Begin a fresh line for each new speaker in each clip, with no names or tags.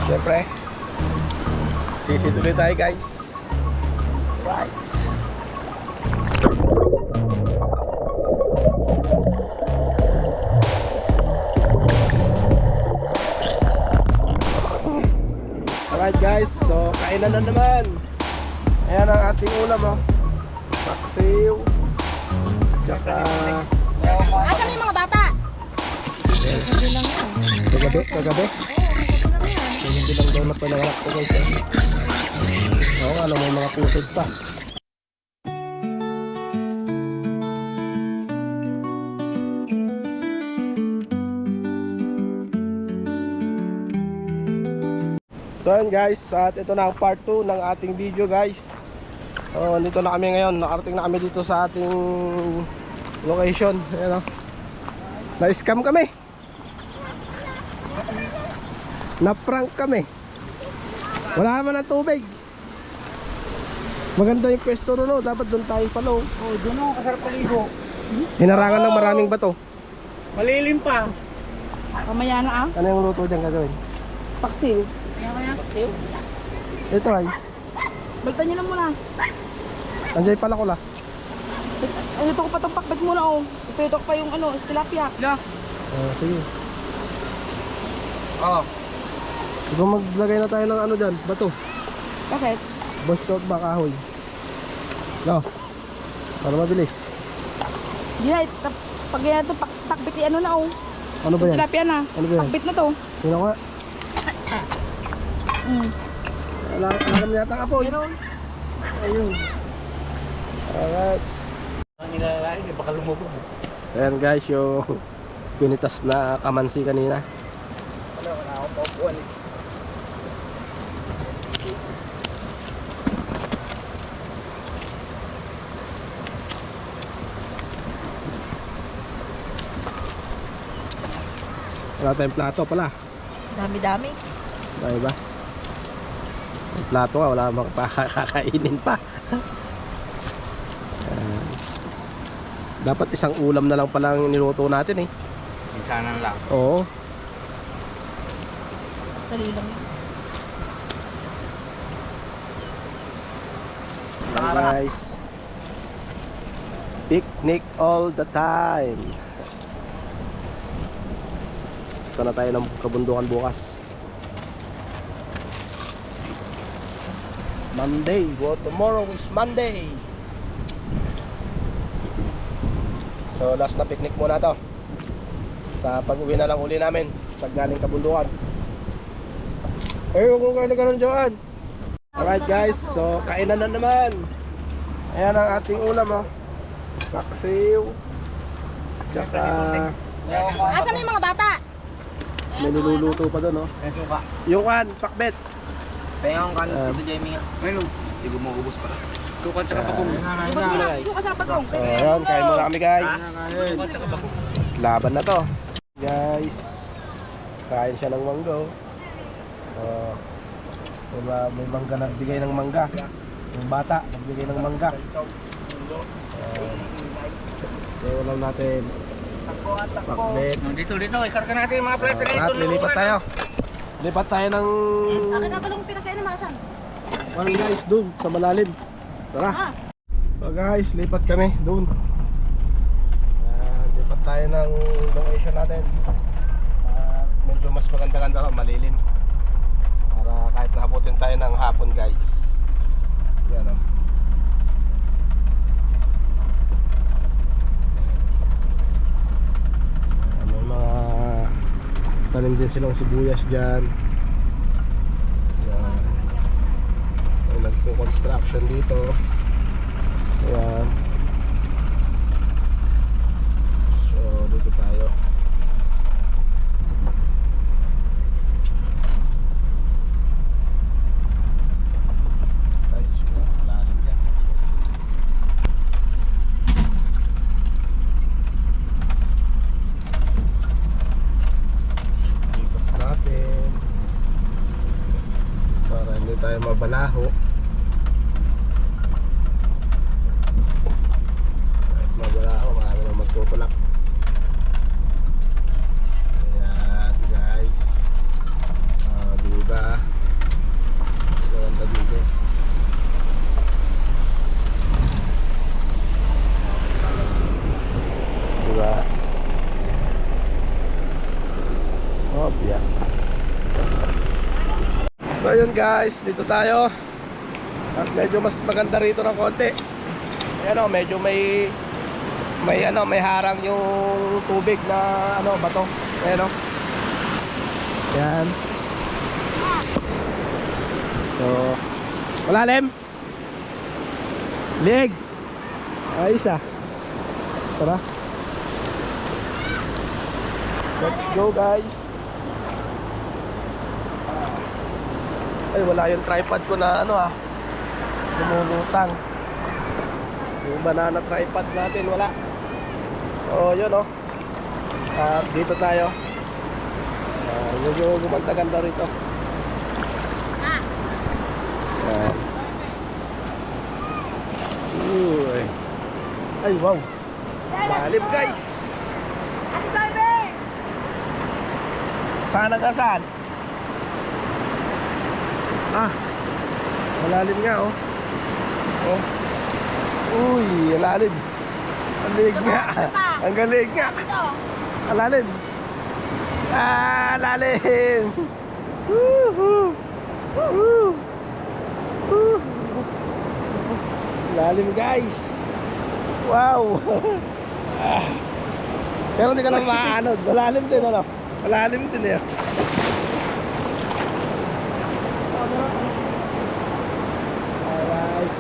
Siyempre, sisituloy tayo guys. Right. Alright guys, so kainan na naman. Ayan ang ating ulam oh. Paksiw. Tsaka
Asan yung mga bata?
Kagabi. Hindi lang daw na pananganak ko guys. Oo, alam mo mga pusod pa. So yun guys, at ito na ang part 2 ng ating video guys. So dito na kami ngayon, nakarating na kami dito sa ating location. Ayan o, na-scam kami, na-prank kami. Wala naman ang tubig. Maganda yung pwesto ron, dapat doon tayo palo.
Oh, doon ako kasarap paligo.
Hinarangan ng maraming bato.
Malilim pa.
Mamaya na ah.
Ano yung luto dyan gagawin?
Paksiw.
Ito ay
Baltan nyo na muna.
andiyan pala ko la.
Ito ko pa itong pakbet muna oh. Ito ko pa yung ano, tilapia.
Sige. Ito maglagay na tayo ng ano dyan, bato.
Bakit?
Boy Scout ba kahoy? No. Para mabilis.
Di na, pag yan ito, pakbet ano na oh.
Ano ba yan?
Tilapia na.
Ano ba yan?
Pakbet na to.
Sino nga? Alam niya yata ang apoy.
Meron.
Ayun. Alright.
Ang nilalaki, baka lumubog.
Ayan guys, yung pinitas na kamansi kanina.
Wala akong paupuan eh.
Wala tayong plato pala.
Dami-dami.
Dahil ba? Yung plato nga, wala makakakainin pa. Dapat isang ulam na lang palang niluto natin eh.
Minsanan lang.
Oo.
Dali lang.
Guys, picnic all the time. Ito na tayo ng kabundukan bukas. Monday, tomorrow is Monday. So last na picnic muna to. Sa pag-uwi na lang uli namin sa galing kabundukan. Huwag mo kayo na ganun dyan. Alright guys, so kainan na naman. Ayan ang ating ulam oh. Paksiw. Tsaka
Asan yung mga bata?
may niluluto pa doon oh.
May suka.
Yung kan, pakbet.
Kaya ang kanin dito, Jamie nga. Ngayon, hindi ko maubos pa. Suka tsaka pagong.
Ibot mo lang, suka sa pagong.
So ayan, kain muna kami guys.
Suka tsaka pagong.
Laban na to. Guys, kain siya ng mangga oh. May mangga, nagbigay ng mangga. Yung bata, nagbigay ng mangga. So ulam natin pakbet.
Dito, ikarga natin yung mga plato dito.
At lilipat tayo. Lipat tayo ng
Akin na palang pinakain na mga saan?
ano guys, doon sa malalim. Tara. So guys, lipat kami doon. Lipat tayo ng location natin. Medyo mas maganda-ganda, malilim. Para kahit naabutin tayo ng hapon guys. Yan o. May mga tanim din silang sibuyas dyan. Yan. May nagpo-construction dito. Ayan. So dito tayo. Tayo mabalaho. Kahit mabalaho, marami nang magtutulak. Ayan guys. Diba? So yun guys, dito tayo. At medyo mas maganda rito ng konti. Ayan o, medyo may harang yung tubig na bato. Ayan o. Ayan. So, malalim. Lig. Ayos ah. Tara. Let's go guys. Ay, wala yung tripod ko na lumulutang. Yung banana tripod natin wala. So yun at dito tayo. Medyo gumanda-ganda rito. Ay wow, lalim guys. Saan hanggang saan? Malalim nga Uy, lalim. Ang liig nga. Ang galing nga. Lalim. Lalim. Lalim guys. Wow. Pero hindi ka na maanod. Malalim din Malalim din eh. Alright.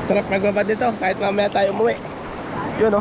Sarap magbabad dito kahit mamaya tayo umuwi. Yun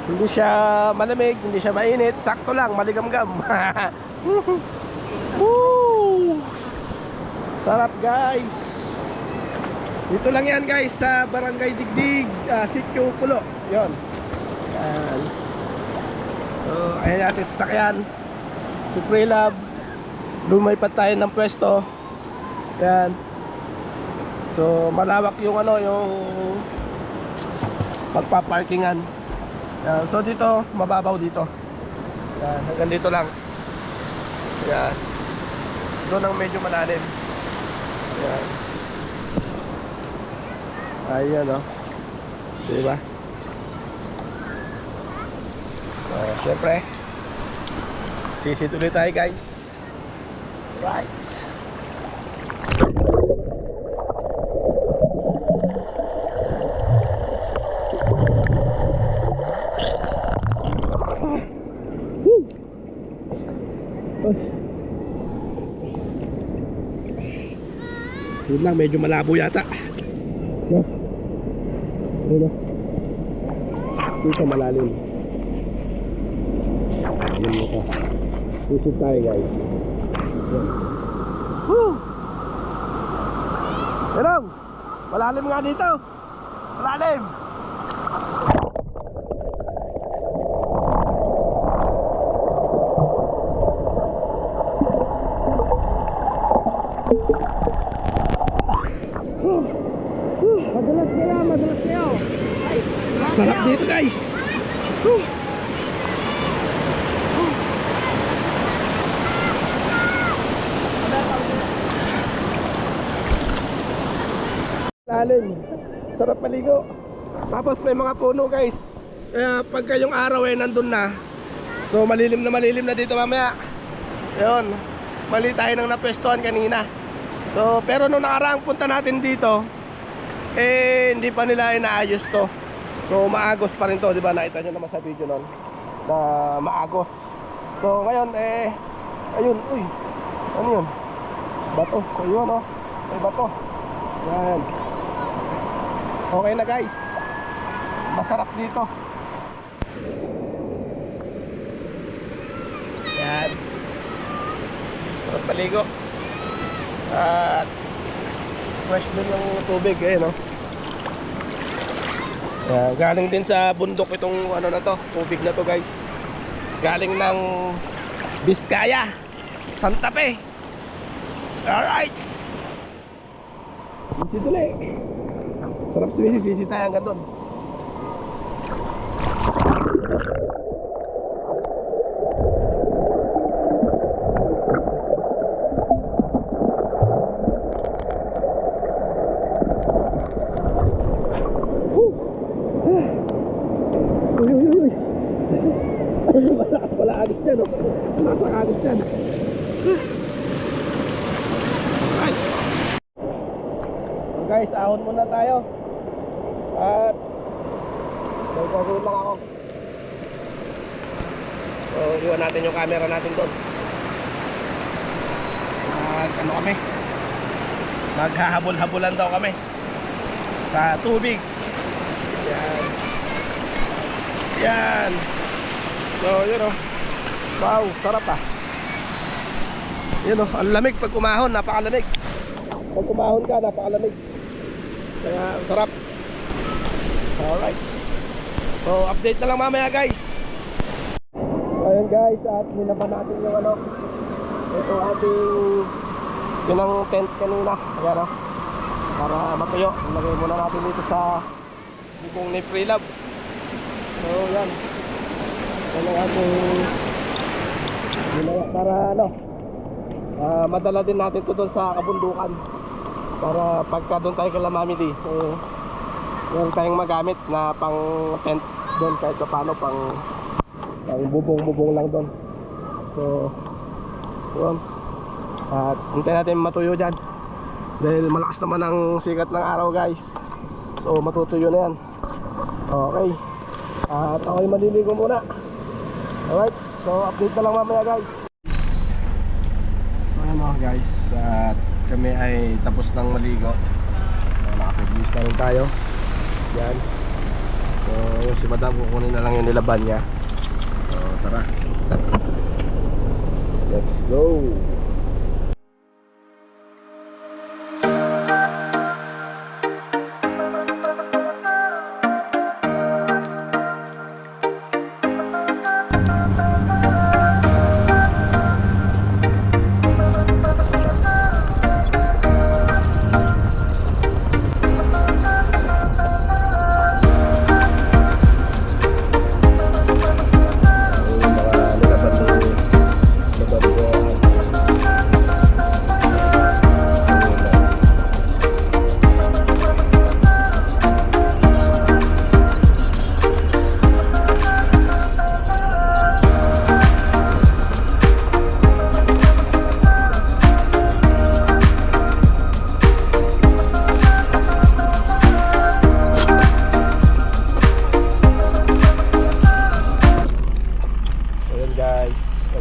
hindi siya malamig, hindi siya mainit. Sakto lang, maligamgam. Woo! Sarap guys. Dito lang yan guys sa Barangay Digdig, Sitio Pulo. Yun. Ayan. So, ayan natin sasakyan. Super Love. Lumipat tayo ng pwesto. Ayan. So, malawak yung yung pagpaparkingan. Ayan. So, dito, mababaw dito. Ayan. Hanggang dito lang. Ayan. Doon ang medyo malalim. Ayan. Ayan diba? Siyempre sisit ulit tayo guys. Right. Yun lang, medyo malabo yata. Dito malalim. Ayan ito. Visit tayo guys. Woo! Erong! Malalim nga dito. Malalim! Madulas kayo. Sarap dito guys. Lalim. Sarap maligo. Tapos may mga puno guys. Kaya pagka yung araw nandun na. So malilim na dito mamaya. Yun. Mali tayo nang napwestuhan kanina. So pero nung nakaraang punta natin dito, hindi pa nila inaayos to. So maagos pa rin to, di ba? Nakita nyo naman sa video nun na maagos. So ngayon ayun, uy. Ano yun? Bato. So yun may bato. Yan. Okay na guys. Masarap dito. Yan. Sarap paligo. At fresh din yung tubig galing din sa bundok itong na to, tubig na to guys. Galing ng Biskaya, Santa Fe. Alright. Sisi tuloy. Sarap sisi tayo hanggang doon. Malakas pala agos dyan Malakas ang agos dyan. Right. guys, ahon muna tayo. At may gagawin lang ako. So iwan natin yung camera natin doon. Ano kami, maghahabol-habulan daw kami sa tubig. Yan. Yan. So yun o. Wow, sarap ah. Yun o, ang lamig pag umahon, napakalamig. Pag umahon ka, napakalamig. Kaya ang sarap. Alright. So update na lang mamaya guys. So ayun guys, at ninaban natin yung ano, ito ating pinang tent kanina. Ayan o, para matuyo. Lagay muna natin dito sa bubong ni Freelove. So yan, yan ang ating ginawa para ano, madala din natin ito doon sa kabundukan. Para pagka doon tayo kay Lamamidi, meron tayong magamit na pang tent doon kahit paano, pang bubong-bubong lang doon. So yun, at hintayin natin matuyo dyan dahil malakas naman ang sikat ng araw guys. So matutuyo na yan. Okay, at ako'y maliligo muna. Alright, so update na lang mamaya guys. So yun mga guys, at kami ay tapos ng maligo. So nakapag-list na rin tayo. Yan. So yung si madam, kukunin na lang yung nilaban niya. So tara, let's go.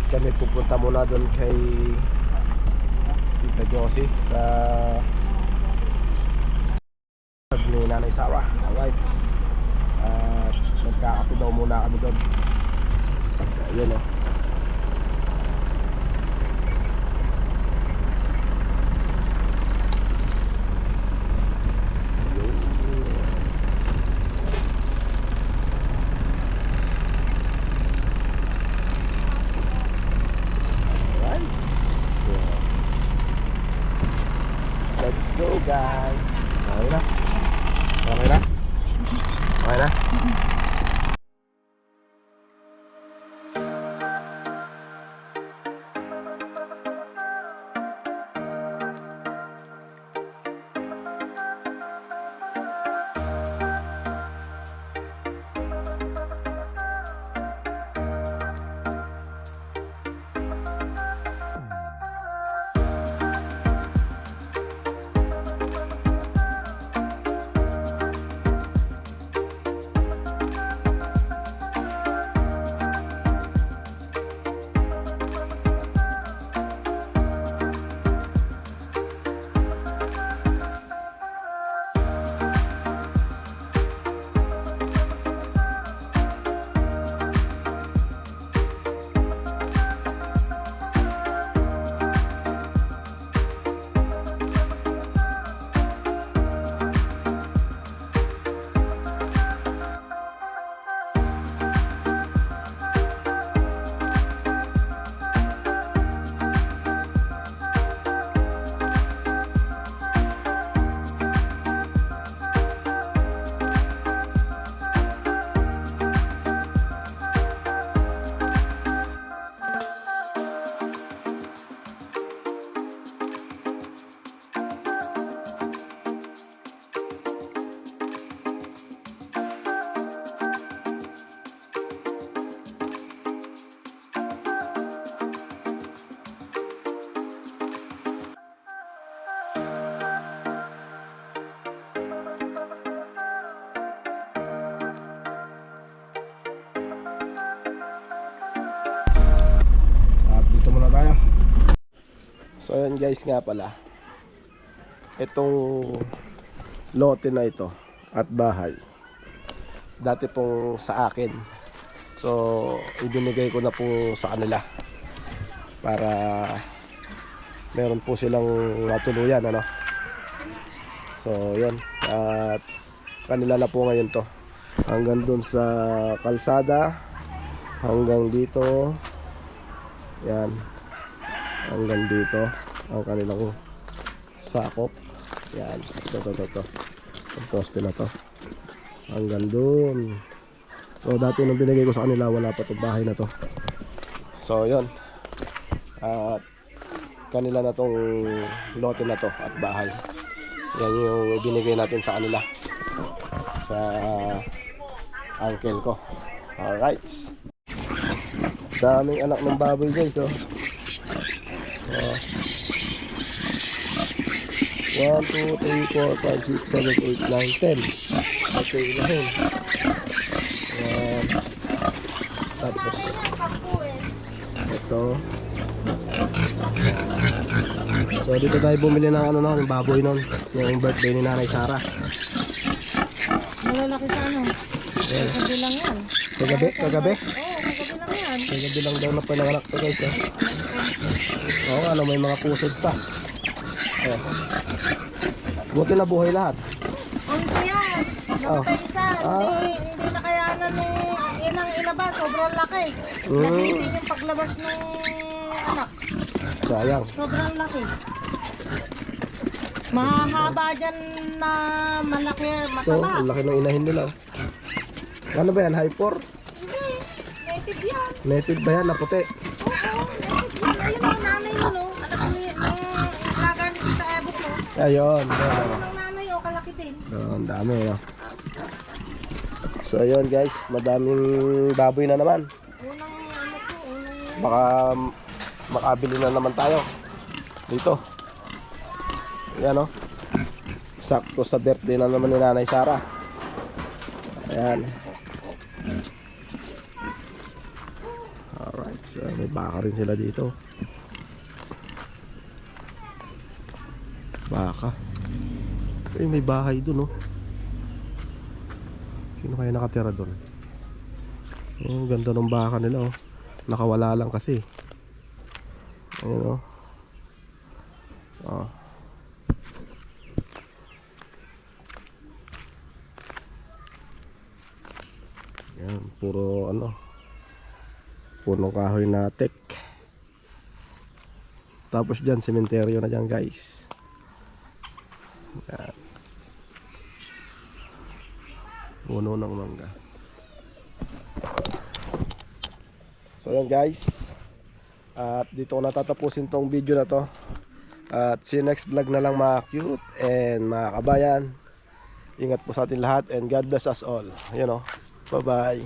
Kami pupunta muna doon kay Tita Josie sa ni Nanay Sara. Alright, at magkakape daw muna kami doon. Ayun o. Let's go guys. Okay na? Okay na? Okay na? guys nga pala, itong lote na ito at bahay dati pong sa akin. So ibinigay ko na po sa kanila para meron po silang matuluyan, ano. So yun, at kanila na po ngayon to, hanggang dun sa kalsada, hanggang dito, yan, hanggang dito ang kanilang sakop. Yan, ito ang poste na to hanggang dun. So dati nung binigay ko sa kanila, wala pa itong bahay na to. So yun, at kanila na tong lote na to at bahay. Yan yung ibinigay natin sa kanila, sa uncle ko. Alright, daming anak ng baboy guys, oh. 1, 2, 3, 4, 5, 6, 7, 8, 9, 10. Okay, ilahin. Yan. Tapos ito. So dito tayo bumili ng ano nun, yung baboy nun, yung birthday ni Nanay Sara.
Malalaki sa ano?
Yan.
Kagabi lang yan.
Kagabi? Kagabi?
Oo, kagabi lang yan.
Kagabi lang daw na pananganak to guys, eh. Oo, ano, may mga pusod pa. Ayan. Buti na buhay lahat.
Ano yan? Namatay isa. Hindi nakayanan nung inang ilabas. Sobrang laki. Nabitin yung paglabas ng anak.
Sayang.
Sobrang laki. Mahahaba dyan na malaki,
Ito,
mataba.
ang laki ng inahin nila, oh. Ano ba yan? Hyper?
Hindi. Native yan.
Native ba yan? Na puti?
Oo, native yan. Ayun ang nanay mo, no? Anak ni, ng laga ni Tita Evo ko.
Ayun.
Ayun ang nanay, o kalaki din.
Ang dami, oh. So ayun guys, madaming baboy na naman.
Unang ano ko, unang...
Baka makabili na naman tayo dito. Ayan, oh. Sakto sa birthday na naman ni Nanay Sara. Ayan. Alright, so may baka rin sila dito. Baka. Ay, may bahay dun, oh. Sino kaya nakatira dun? Oh, ganda ng baka nila, oh. Nakawala lang kasi. Ayun, oh. Oh. Yan, puro ano, punong kahoy na tek. Tapos dyan, sementeryo na dyan guys. Yan. Puno ng mangga. So yan guys, at dito ko natatapusin tong video na to. At see you next vlog na lang mga cute and mga kabayan. Ingat po sa atin lahat and God bless us all. You know, bye bye.